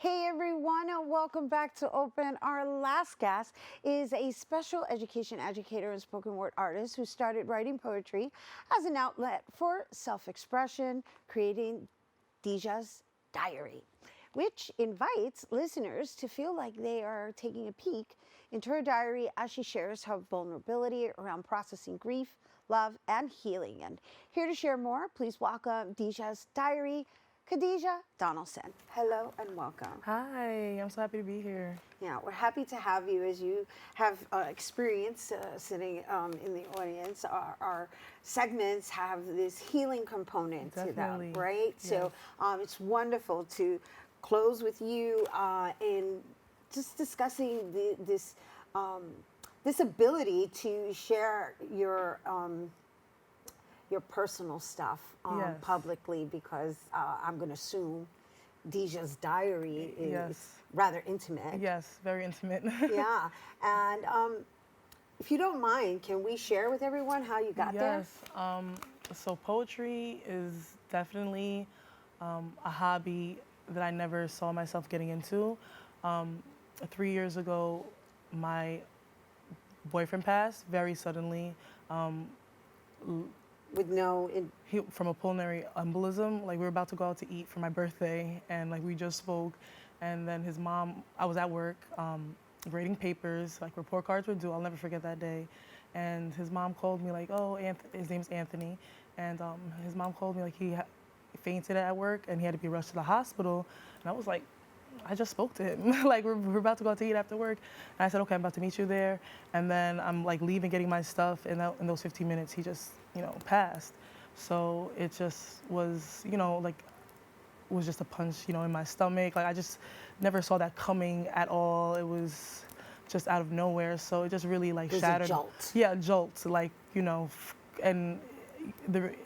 Hey everyone, and welcome back to Open. Our last guest is a special education educator and spoken word artist who started writing poetry as an outlet for self-expression, creating Dijah's Diary, which invites listeners to feel like they are taking a peek into her diary as she shares her vulnerability around processing grief, love, and healing. And here to share more, please welcome Dijah's Diary, Khadijah Donaldson. Hello and welcome. Hi, I'm so happy to be here. Yeah, we're happy to have you as you have experience sitting in the audience. Our segments have this healing component Definitely. to them, right? Yes. So it's wonderful to close with you in just discussing this ability to share your personal stuff Yes. publicly, because I'm going to assume Dijah's diary is Yes. rather intimate. Yes, very intimate. Yeah. And if you don't mind, can we share with everyone how you got there? Yes. So poetry is definitely a hobby that I never saw myself getting into. 3 years ago, my boyfriend passed very suddenly. With no, From a pulmonary embolism. Like we were about to go out to eat for my birthday, and like we just spoke, and then his mom. I was at work, grading papers. Like report cards were due. I'll never forget that day, and his mom called me like, oh, his name's Anthony, and his mom called me like he fainted at work and he had to be rushed to the hospital, and I was like. I just spoke to him. Like we're about to go out to eat after work, and I said, okay, I'm about to meet you there. And then I'm like leaving, getting my stuff, and in those 15 minutes, he just passed. So it just was like was just a punch in my stomach. Like I just never saw that coming at all. It was just out of nowhere. So it just really like it was shattered. a jolt. Yeah, a jolt. Like and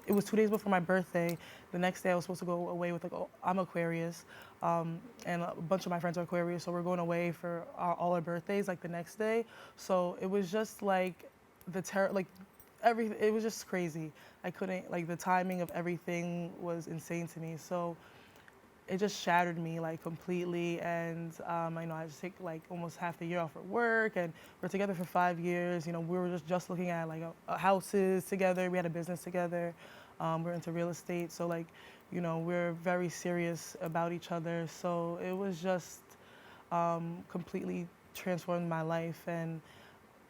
it was 2 days before my birthday. The next day I was supposed to go away with I'm Aquarius, and a bunch of my friends are Aquarius, so we're going away for all our birthdays like the next day. So it was just like everything. It was just crazy. I couldn't the timing of everything was insane to me. So it just shattered me like completely, and I know I just take like almost half the year off of work, and we're together for 5 years. We were just looking at like houses together. We had a business together. We're into real estate, so we're very serious about each other. So it was just completely transformed my life, and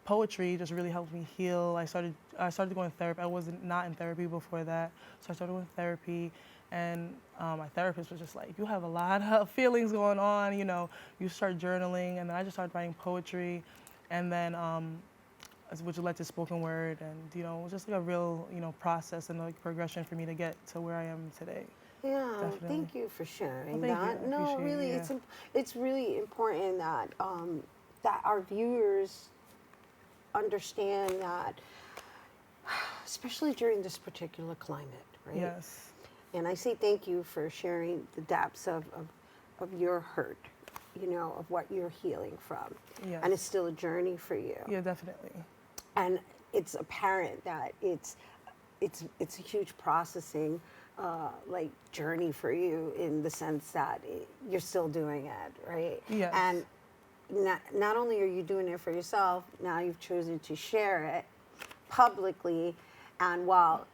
poetry just really helped me heal. I started going to therapy. I wasn't not in therapy before that, so I started going to therapy, and my therapist was just like, "You have a lot of feelings going on. You start journaling," and then I just started writing poetry, and then which led to spoken word, and it was just like a real process and like progression for me to get to where I am today. Yeah, Definitely. thank you for sharing Well, thank that. you. I No, appreciate it, really, yeah. it's really important that that our viewers understand that, especially during this particular climate, right? Yes. And I say thank you for sharing the depths of your hurt, of what you're healing from. Yes. And it's still a journey for you. Yeah, definitely. And it's apparent that it's a huge processing journey for you, in the sense that you're still doing it, right? Yes. And not only are you doing it for yourself, now you've chosen to share it publicly, and while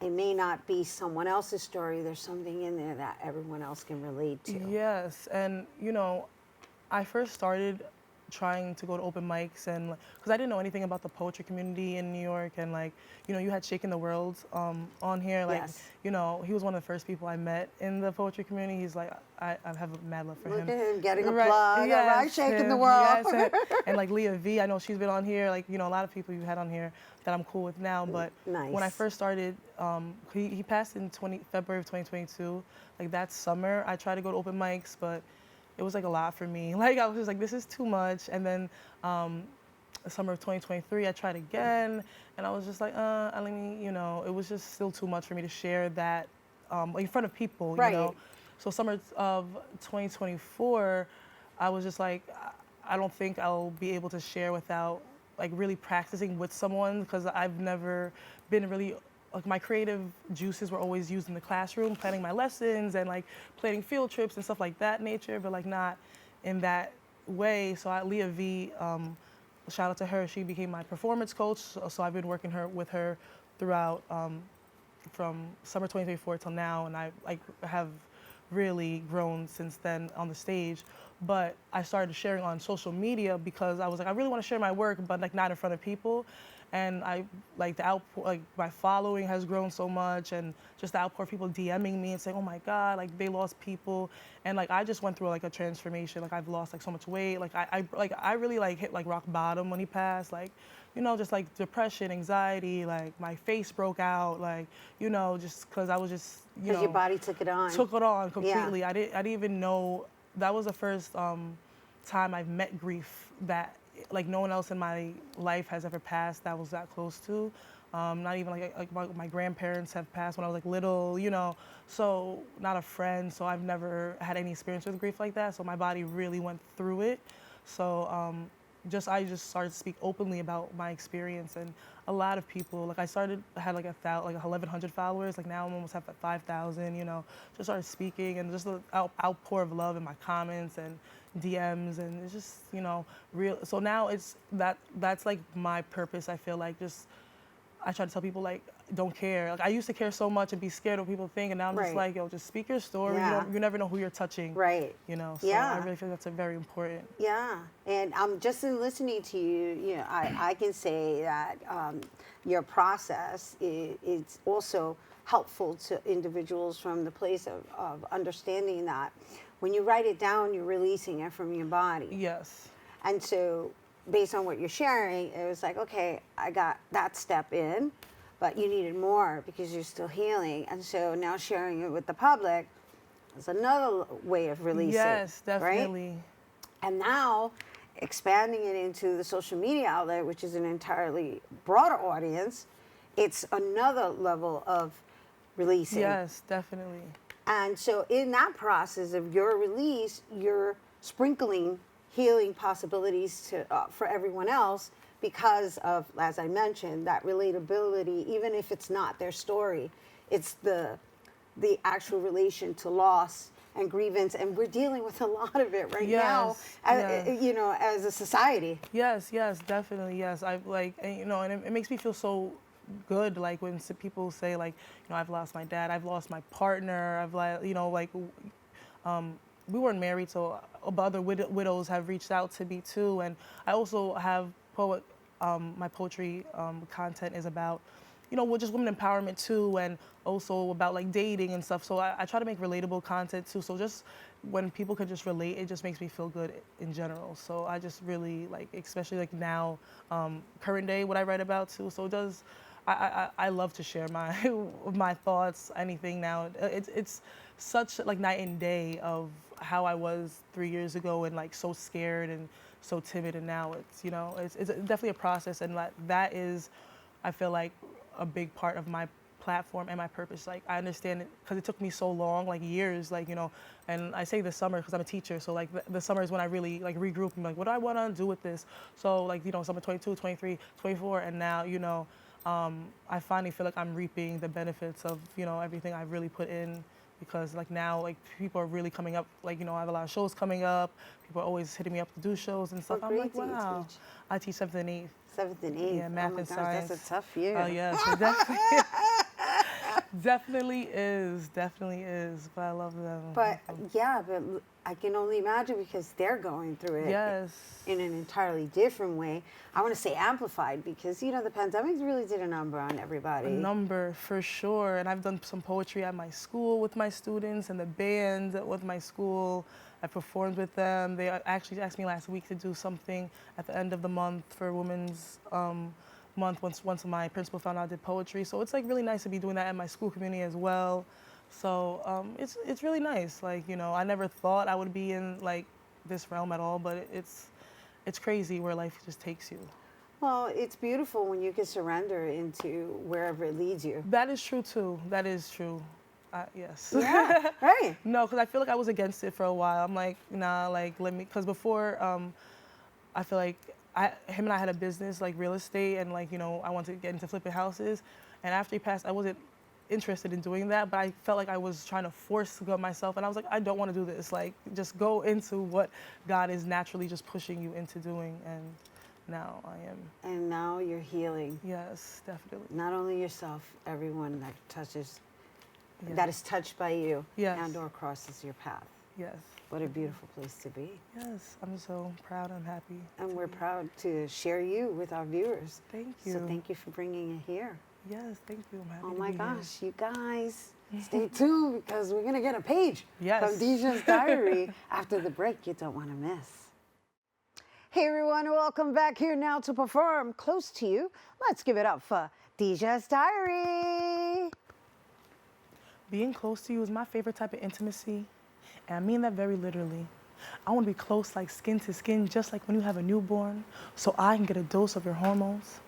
it may not be someone else's story, there's something in there that everyone else can relate to. Yes, and I first started trying to go to open mics, and because I didn't know anything about the poetry community in New York, and you had Shaking the World on here. Yes. He was one of the first people I met in the poetry community. He's like, I have a mad love for Look him. at him getting a Right, plug, yes, all right, Shaking the him, World. yes, and like Leah V, I know she's been on here. A lot of people you had on here that I'm cool with now. But Nice. when I first started, he passed in February of 2022. Like that summer, I tried to go to open mics, but it was like a lot for me. I was just like, this is too much. And then the summer of 2023, I tried again, and I was just like, it was just still too much for me to share that in front of people, Right. So summer of 2024, I was just like, I don't think I'll be able to share without like really practicing with someone, because I've never been really like my creative juices were always used in the classroom, planning my lessons and like planning field trips and stuff like that nature, but like not in that way. So Leah V, shout out to her, she became my performance coach. So I've been working with her throughout from summer 2024 till now, and I like have really grown since then on the stage. But I started sharing on social media because I was like, I really want to share my work, but like not in front of people. And I like the outpour, like my following has grown so much, and just the outpour of people DMing me and saying, "Oh my God, like they lost people," and like I just went through like a transformation. Like I've lost like so much weight. Like I really like hit like rock bottom when he passed. Like, you know, just like depression, anxiety. Like my face broke out. Like, you know, just because I was just Because your body took it on. took it on completely. Yeah. I didn't even know that was the first time I've met grief that like no one else in my life has ever passed that was that close to. Not even like my grandparents have passed when I was like little, you know. So not a friend. So I've never had any experience with grief like that. So my body really went through it. So I just started to speak openly about my experience, and a lot of people like I had like 1,100 followers. Like now I'm almost have like 5,000. You know, just started speaking and just the outpour of love in my comments and DMs, and it's just, you know, real. So now that's like my purpose. I feel like just I try to tell people like don't care. Like I used to care so much and be scared of what people think, and now I'm just Right. like, yo, just speak your story. Yeah. You never know who you're touching. Right. You know. So Yeah. I really feel that's a very important. Yeah, and just in listening to you, you know, I can say that your process is also helpful to individuals from the place of understanding that when you write it down, you're releasing it from your body. Yes. And so, based on what you're sharing, it was like, okay, I got that step in, but you needed more because you're still healing. And so now sharing it with the public is another way of releasing. Yes, definitely. Right? And now expanding it into the social media outlet, which is an entirely broader audience, it's another level of releasing. Yes, definitely. And so in that process of your release, you're sprinkling healing possibilities to for everyone else because of, as I mentioned, that relatability, even if it's not their story, it's the actual relation to loss and grievance, and we're dealing with a lot of it right now, as, you know, as a society. Yes, definitely, yes. I've like, and, you know, and it makes me feel so good, like when people say like, you know, I've lost my dad, I've lost my partner, I've like, you know, like, we weren't married, so other widows have reached out to me too, and I also have my poetry content is about, you know, just women empowerment too, and also about like dating and stuff. So I try to make relatable content too. So just when people can just relate, it just makes me feel good in general. So I just really like, especially like now, current day, what I write about too. So it does, I love to share my my thoughts, anything now. It's such like night and day of how I was 3 years ago and like so scared and so timid, and now it's, you know, it's definitely a process, and that is, I feel like, a big part of my platform and my purpose. Like I understand it because it took me so long, like years, like, you know, and I say the summer because I'm a teacher, so like the summer is when I really like regroup and like, what do I want to do with this? So like, you know, summer 22, 23, 24, and now, you know, I finally feel like I'm reaping the benefits of, you know, everything I've really put in, because like now, like people are really coming up, like, you know, I have a lot of shows coming up, people are always hitting me up to do shows and stuff. What I'm like, grade do you wow. teach? I teach 7th and 8th. 7th and 8th. Yeah, math oh my and gosh, science. That's a tough year. Oh yes, it definitely definitely is. But I love them. But yeah, but I can only imagine because they're going through it Yes. in an entirely different way. I want to say amplified because, you know, the pandemic really did a number on everybody. A number for sure. And I've done some poetry at my school with my students and the band with my school. I performed with them. They actually asked me last week to do something at the end of the month for Women's Month once my principal found out I did poetry. So it's like really nice to be doing that at my school community as well. So it's really nice. Like, you know, I never thought I would be in like this realm at all, but it's crazy where life just takes you. Well, it's beautiful when you can surrender into wherever it leads you. That is true too. That is true. Yes. Yeah, right. No, because I feel like I was against it for a while. I'm like, nah, like let me, because before I feel like him and I had a business like real estate, and like, you know, I wanted to get into flipping houses, And after he passed, I wasn't interested in doing that, but I felt like I was trying to force God myself, and I was like, I don't want to do this. Like, just go into what God is naturally just pushing you into doing, and now I am. And now you're healing. Yes, definitely. Not only yourself, everyone that touches, Yes. that is touched by you, Yes. and or crosses your path. Yes. What a beautiful place to be. Yes, I'm so proud and happy. And we're proud to share you with our viewers. Thank you. So thank you for bringing it here. Yes, thank you. I'm happy Oh to my be here. gosh, you guys, stay tuned because we're going to get a page Yes. from Dijah's diary after the break you don't want to miss. Hey everyone, welcome back here now to perform Close to You. Let's give it up for Dijah's diary. Being close to you is my favorite type of intimacy, and I mean that very literally. I want to be close like skin to skin, just like when you have a newborn, so I can get a dose of your hormones.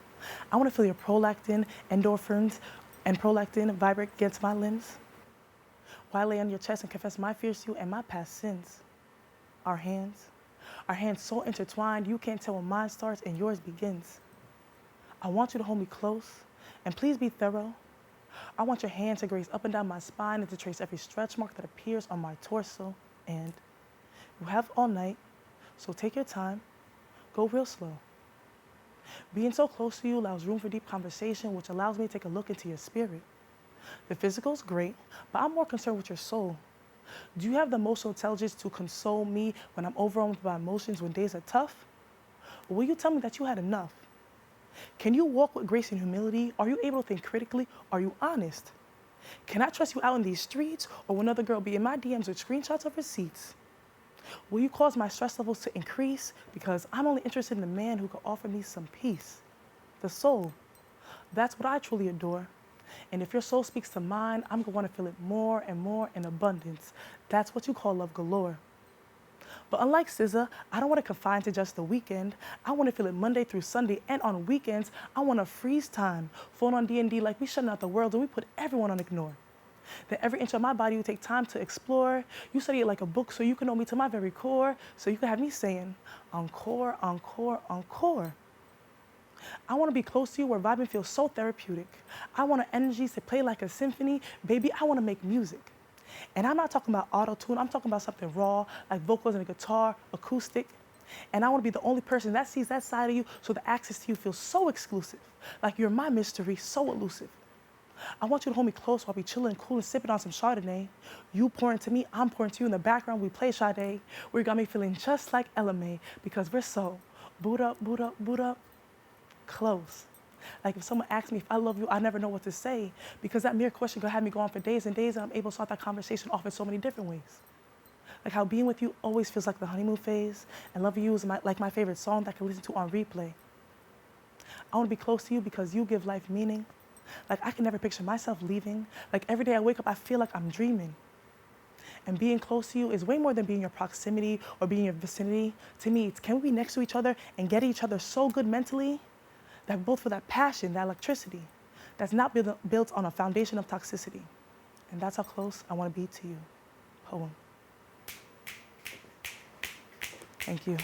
I want to feel your prolactin, endorphins, and prolactin vibrate against my limbs. While I lay on your chest and confess my fears to you and my past sins. Our hands so intertwined, you can't tell when mine starts and yours begins. I want you to hold me close, and please be thorough. I want your hand to graze up and down my spine and to trace every stretch mark that appears on my torso. And you have all night, so take your time, go real slow. Being so close to you allows room for deep conversation, which allows me to take a look into your spirit. The physical's great, but I'm more concerned with your soul. Do you have the emotional intelligence to console me when I'm overwhelmed by emotions when days are tough? Or will you tell me that you had enough? Can you walk with grace and humility? Are you able to think critically? Are you honest? Can I trust you out in these streets, or will another girl be in my DMs with screenshots of receipts? Will you cause my stress levels to increase? Because I'm only interested in a man who can offer me some peace. The soul. That's what I truly adore. And if your soul speaks to mine, I'm gonna wanna feel it more and more in abundance. That's what you call love galore. But unlike SZA, I don't wanna confine to just the weekend. I wanna feel it Monday through Sunday, and on weekends, I wanna freeze time, phone on D&D like we shutting out the world and we put everyone on ignore. That every inch of my body you take time to explore. You study it like a book so you can know me to my very core, so you can have me saying, encore, encore, encore. I want to be close to you where vibing feels so therapeutic. I want our energies to play like a symphony. Baby, I want to make music. And I'm not talking about auto-tune. I'm talking about something raw, like vocals and a guitar, acoustic. And I want to be the only person that sees that side of you, so the access to you feels so exclusive. Like you're my mystery, so elusive. I want you to hold me close while we chillin', coolin', sipping on some Chardonnay. You pour into me, I'm pouring to you. In the background, we play Sade. Where you got me feeling just like LMA, because we're so boot up, boot up, boot up, close. Like if someone asks me if I love you, I never know what to say, because that mere question could have me go on for days and days, and I'm able to start that conversation off in so many different ways. Like how being with you always feels like the honeymoon phase, and loving you is like my favorite song that I can listen to on replay. I want to be close to you because you give life meaning. Like I can never picture myself leaving. Like every day I wake up, I feel like I'm dreaming. And being close to you is way more than being in your proximity or being in your vicinity. To me, it's can we be next to each other and get each other so good mentally that both for that passion, that electricity, that's not built on a foundation of toxicity. And that's how close I want to be to you. Poem. Thank you.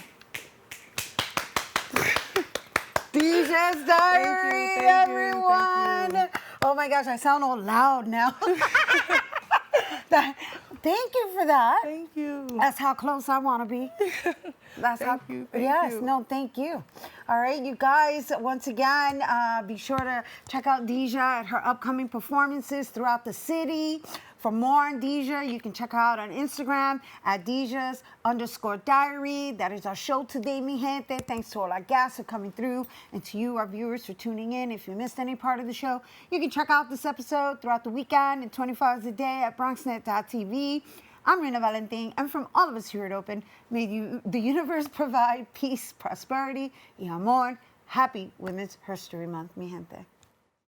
Dijah's diary, everyone. Oh my gosh, I sound all loud now. Thank you for that. Thank you. That's how close I want to be. That's Thank you. Yes, no, thank you. All right, you guys, once again, be sure to check out Dijah at her upcoming performances throughout the city. For more on Dijah, you can check her out on Instagram at Dijah's_diary. That is our show today, mi gente. Thanks to all our guests for coming through, and to you, our viewers, for tuning in. If you missed any part of the show, you can check out this episode throughout the weekend and 24 hours a day at BronxNet.tv. I'm Rina Valentin, and from all of us here at Open, may the universe provide peace, prosperity, y amor. Happy Women's History Month, mi gente.